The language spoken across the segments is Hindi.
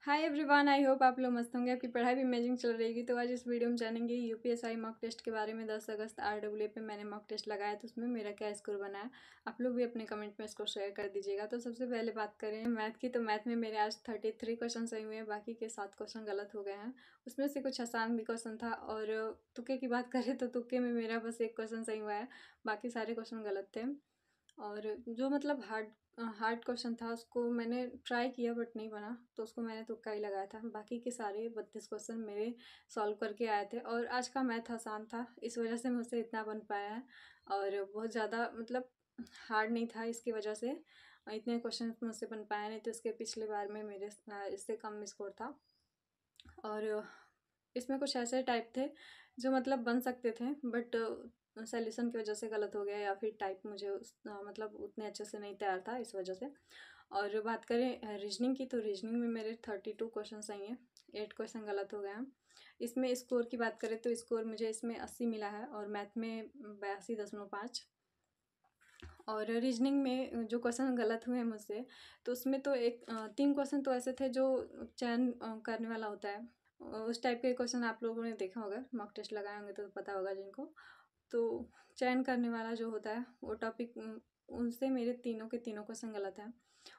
हाय एवरीवन, आई होप आप लोग मस्त होंगे। आपकी पढ़ाई भी अमेजिंग चल रही है। तो आज इस वीडियो में जानेंगे यूपीएसआई मॉक टेस्ट के बारे में। 10 अगस्त आरडब्ल्यूए पे मैंने मॉक टेस्ट लगाया तो उसमें मेरा क्या स्कोर बना है। आप लोग भी अपने कमेंट में इसको शेयर कर दीजिएगा। तो सबसे पहले बात करें मैथ की, तो मैथ में मेरे आज 33 क्वेश्चन सही हुए हैं, बाकी के 7 क्वेश्चन गलत हो गए हैं। उसमें से कुछ आसान भी क्वेश्चन था, और तुक्के की बात करें तो तुक्के में मेरा बस 1 क्वेश्चन सही हुआ है, बाकी सारे क्वेश्चन गलत थे। और जो मतलब हार्ड क्वेश्चन था उसको मैंने ट्राई किया बट नहीं बना, तो उसको मैंने तुक्का ही लगाया था। बाकी के सारे 32 क्वेश्चन मेरे सॉल्व करके आए थे, और आज का मैथ आसान था, इस वजह से मुझसे इतना बन पाया है। और बहुत ज़्यादा मतलब हार्ड नहीं था, इसकी वजह से इतने क्वेश्चन मुझसे बन पाया, नहीं तो इसके पिछले बार में मेरे इससे कम स्कोर था। और इसमें कुछ ऐसे टाइप थे जो मतलब बन सकते थे, बट सॉल्यूशन की वजह से गलत हो गया, या फिर टाइप मुझे मतलब उतने अच्छे से नहीं तैयार था, इस वजह से। और बात करें रीजनिंग की, तो रीजनिंग में मेरे 32 क्वेश्चन सही हैं, 8 क्वेश्चन गलत हो गए हैं। इसमें स्कोर की बात करें तो स्कोर मुझे इसमें 80 मिला है, और मैथ में 82.5। और रीजनिंग में जो क्वेश्चन गलत हुए हैं मुझसे, तो उसमें तो 3 क्वेश्चन तो ऐसे थे जो चयन करने वाला होता है। उस टाइप के क्वेश्चन आप लोगों ने देखा होगा, मॉक टेस्ट लगाए होंगे तो पता होगा जिनको। तो चयन करने वाला जो होता है वो टॉपिक, उनसे मेरे तीनों के तीनों क्वेश्चन गलत हैं।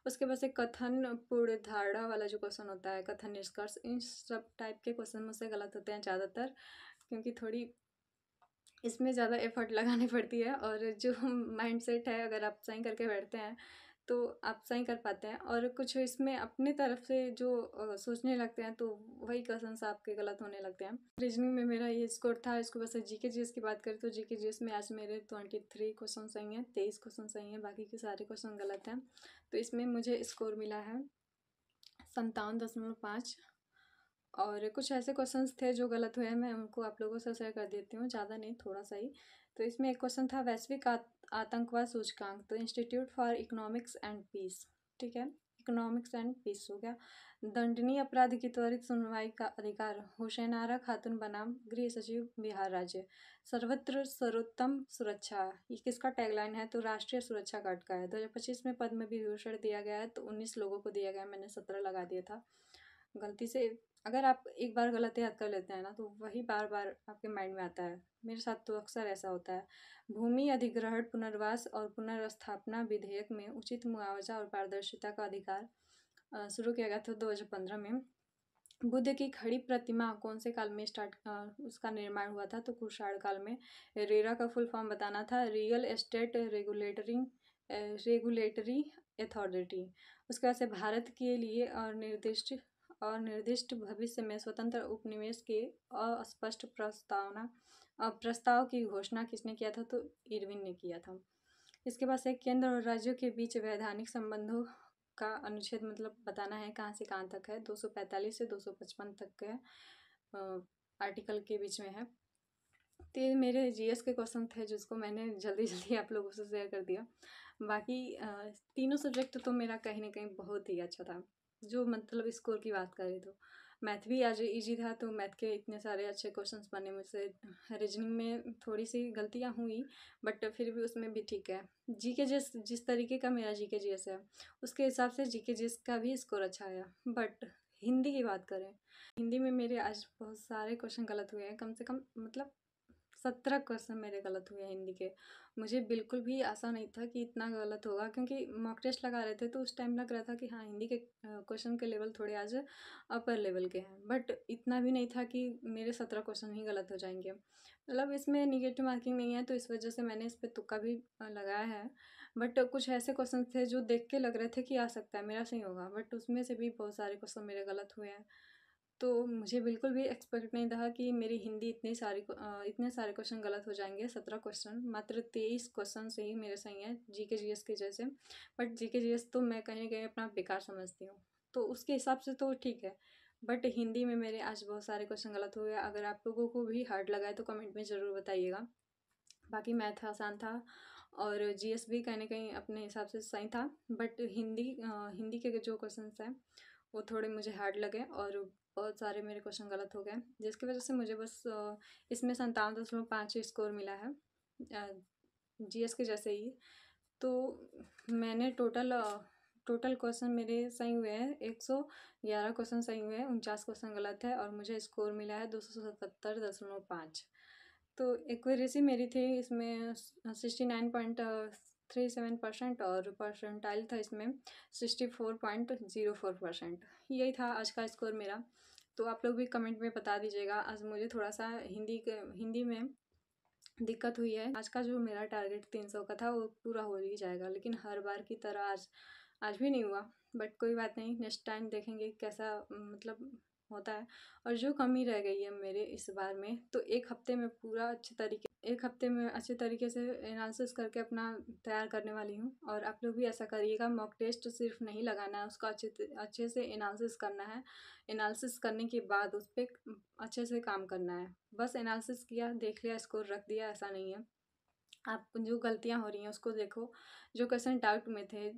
उसके बाद से कथन पूर्ण धारणा वाला जो क्वेश्चन होता है, कथन निष्कर्ष, इन सब टाइप के क्वेश्चन मुझसे गलत होते हैं ज़्यादातर, क्योंकि थोड़ी इसमें ज़्यादा एफर्ट लगानी पड़ती है। और जो माइंड सेट है, अगर आप सही करके बैठते हैं तो आप सही कर पाते हैं। और कुछ इसमें अपने तरफ से जो सोचने लगते हैं, तो वही क्वेश्चन आपके गलत होने लगते हैं। रीजनिंग में मेरा ये स्कोर था। इसको बस जीके जीएस की बात करें तो जीके जीएस में आज मेरे 23 क्वेश्चन सही हैं, 23 क्वेश्चन सही हैं, बाकी के सारे क्वेश्चन गलत हैं। तो इसमें मुझे स्कोर मिला है 57.5। और कुछ ऐसे क्वेश्चंस थे जो गलत हुए हैं, मैं उनको आप लोगों से शेयर कर देती हूँ, ज़्यादा नहीं, थोड़ा सा ही। तो इसमें एक क्वेश्चन था वैश्विक आतंकवाद सूचकांक, तो Institute for Economics and Peace, ठीक है, इकोनॉमिक्स एंड पीस हो गया। दंडनीय अपराध की त्वरित सुनवाई का अधिकार, हुसैन आरा खातून बनाम गृह सचिव बिहार राज्य, सर्वत्र सर्वोत्तम सुरक्षा, ये किसका टैगलाइन है, तो राष्ट्रीय सुरक्षा गार्ड का है। 2025 में पद्म विभूषण दिया गया है, तो 19 लोगों को दिया गया, मैंने 17 लगा दिया था गलती से। अगर आप एक बार गलत याद कर लेते हैं ना, तो वही बार बार आपके माइंड में आता है। मेरे साथ तो अक्सर ऐसा होता है। भूमि अधिग्रहण पुनर्वास और पुनर्स्थापना विधेयक में उचित मुआवजा और पारदर्शिता का अधिकार शुरू किया गया था 2015 में। बुद्ध की खड़ी प्रतिमा कौन से काल में उसका निर्माण हुआ था, तो कुषाण काल में। रेरा का फुल फॉर्म बताना था, रियल एस्टेट रेगुलेटरी अथॉरिटी। उसके बाद से भारत के लिए और निर्दिष्ट भविष्य में स्वतंत्र उपनिवेश के अस्पष्ट प्रस्ताव की घोषणा किसने किया था, तो इरविन ने किया था। इसके बाद से केंद्र और राज्यों के बीच वैधानिक संबंधों का अनुच्छेद मतलब बताना है कहाँ से कहाँ तक है, 245 से 255 तक के आर्टिकल के बीच में है। तो ये मेरे जीएस के क्वेश्चन थे जिसको मैंने जल्दी जल्दी आप लोगों से शेयर कर दिया। बाकी तीनों सब्जेक्ट तो मेरा कहीं ना कहीं बहुत ही अच्छा था। जो मतलब स्कोर की बात करें तो मैथ भी आज इजी था, तो मैथ के इतने सारे अच्छे क्वेश्चंस बने मुझसे। रीजनिंग में थोड़ी सी गलतियां हुई, बट फिर भी उसमें भी ठीक है। जीके जिस तरीके का मेरा जीके जीएस है, उसके हिसाब से जीके जीएस का भी स्कोर अच्छा आया। बट हिंदी की बात करें, हिंदी में मेरे आज बहुत सारे क्वेश्चन गलत हुए हैं, कम से कम मतलब 17 क्वेश्चन मेरे गलत हुए हैं हिंदी के। मुझे बिल्कुल भी आशा नहीं था कि इतना गलत होगा, क्योंकि मॉक टेस्ट लगा रहे थे तो उस टाइम लग रहा था कि हाँ, हिंदी के क्वेश्चन के लेवल थोड़े आज अपर लेवल के हैं, बट इतना भी नहीं था कि मेरे 17 क्वेश्चन ही गलत हो जाएंगे। मतलब इसमें निगेटिव मार्किंग नहीं है, तो इस वजह से मैंने इस पर तुक्का भी लगाया है। बट कुछ ऐसे क्वेश्चन थे जो देख के लग रहे थे कि आ सकता है मेरा सही होगा, बट उसमें से भी बहुत सारे क्वेश्चन मेरे गलत हुए हैं। तो मुझे बिल्कुल भी एक्सपेक्ट नहीं था कि मेरी हिंदी इतने सारे क्वेश्चन गलत हो जाएंगे। 17 क्वेश्चन, मात्र 23 क्वेश्चन से ही मेरे सही हैं जीके जीएस के जैसे। बट जीके जीएस तो मैं कहीं ना कहीं अपना बेकार समझती हूँ, तो उसके हिसाब से तो ठीक है। बट हिंदी में मेरे आज बहुत सारे क्वेश्चन गलत हो गए। अगर आप लोगों को भी हार्ड लगा है तो कमेंट में ज़रूर बताइएगा। बाकी मैथ आसान था, और जीएस भी कहीं ना कहीं अपने हिसाब से सही था। बट हिंदी के जो क्वेश्चन हैं वो थोड़े मुझे हार्ड लगे, और बहुत सारे मेरे क्वेश्चन गलत हो गए, जिसकी वजह से मुझे बस इसमें 57.5 स्कोर मिला है, जीएस के जैसे ही। तो मैंने टोटल टोटल क्वेश्चन मेरे सही हुए हैं, 111 क्वेश्चन सही हुए हैं, 49 क्वेश्चन गलत है और मुझे स्कोर मिला है 277.5। तो एक्यूरेसी मेरी थी इसमें 69.37% और परसेंटाइल था इसमें 64.04%। यही था आज का स्कोर मेरा। तो आप लोग भी कमेंट में बता दीजिएगा। आज मुझे थोड़ा सा हिंदी में दिक्कत हुई है। आज का जो मेरा टारगेट 300 का था वो पूरा हो ही जाएगा, लेकिन हर बार की तरह आज भी नहीं हुआ। बट कोई बात नहीं, नेक्स्ट टाइम देखेंगे कैसा मतलब होता है। और जो कमी रह गई है मेरे इस बार में, तो एक हफ्ते में अच्छे तरीके से एनालिसिस करके अपना तैयार करने वाली हूँ। और आप लोग भी ऐसा करिएगा, मॉक टेस्ट सिर्फ नहीं लगाना है, उसका अच्छे से एनालिसिस करना है। एनालिसिस करने के बाद उस पर अच्छे से काम करना है। बस एनालिसिस किया, देख लिया, स्कोर रख दिया, ऐसा नहीं है। आप जो गलतियां हो रही हैं उसको देखो। जो क्वेश्चन डाउट में थे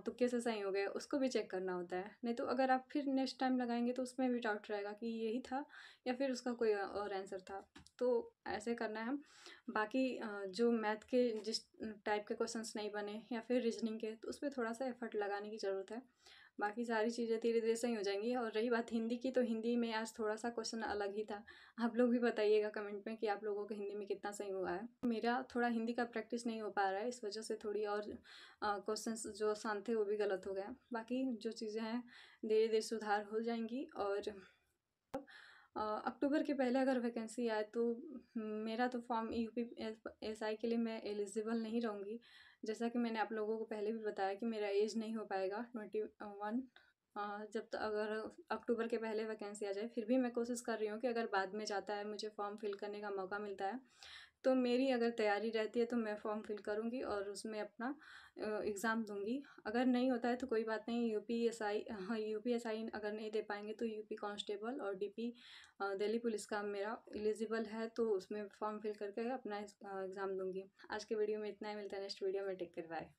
तुक्के से सही हो गए, उसको भी चेक करना होता है। नहीं तो अगर आप फिर नेक्स्ट टाइम लगाएंगे तो उसमें भी डाउट रहेगा कि यही था या फिर उसका कोई और आंसर था। तो ऐसे करना है। बाकी जो मैथ के जिस टाइप के क्वेश्चंस नहीं बने या फिर रीजनिंग के, तो उस पर थोड़ा सा एफर्ट लगाने की ज़रूरत है। बाकी सारी चीज़ें धीरे धीरे सही हो जाएंगी। और रही बात हिंदी की, तो हिंदी में आज थोड़ा सा क्वेश्चन अलग ही था। आप लोग भी बताइएगा कमेंट में कि आप लोगों को हिंदी में कितना सही हुआ है। मेरा थोड़ा हिंदी का प्रैक्टिस नहीं हो पा रहा है, इस वजह से थोड़ी और क्वेश्चंस जो आसान थे वो भी गलत हो गए। बाकी जो चीज़ें हैं धीरे धीरे सुधार हो जाएंगी। और अक्टूबर के पहले अगर वैकेंसी आए तो मेरा तो फॉर्म UPSI के लिए मैं एलिजिबल नहीं रहूँगी। जैसा कि मैंने आप लोगों को पहले भी बताया कि मेरा एज नहीं हो पाएगा 21। जब तक अगर अक्टूबर के पहले वैकेंसी आ जाए, फिर भी मैं कोशिश कर रही हूँ कि अगर बाद में जाता है, मुझे फॉर्म फिल करने का मौका मिलता है, तो मेरी अगर तैयारी रहती है तो मैं फॉर्म फिल करूँगी और उसमें अपना एग्ज़ाम दूँगी। अगर नहीं होता है तो कोई बात नहीं, UPSI अगर नहीं दे पाएंगे तो UP कांस्टेबल और DP दिल्ली पुलिस का मेरा एलिजिबल है, तो उसमें फॉर्म फिल करके अपना एग्ज़ाम दूँगी। आज के वीडियो में इतना ही, मिलता है नेक्स्ट वीडियो में। Take care, bye.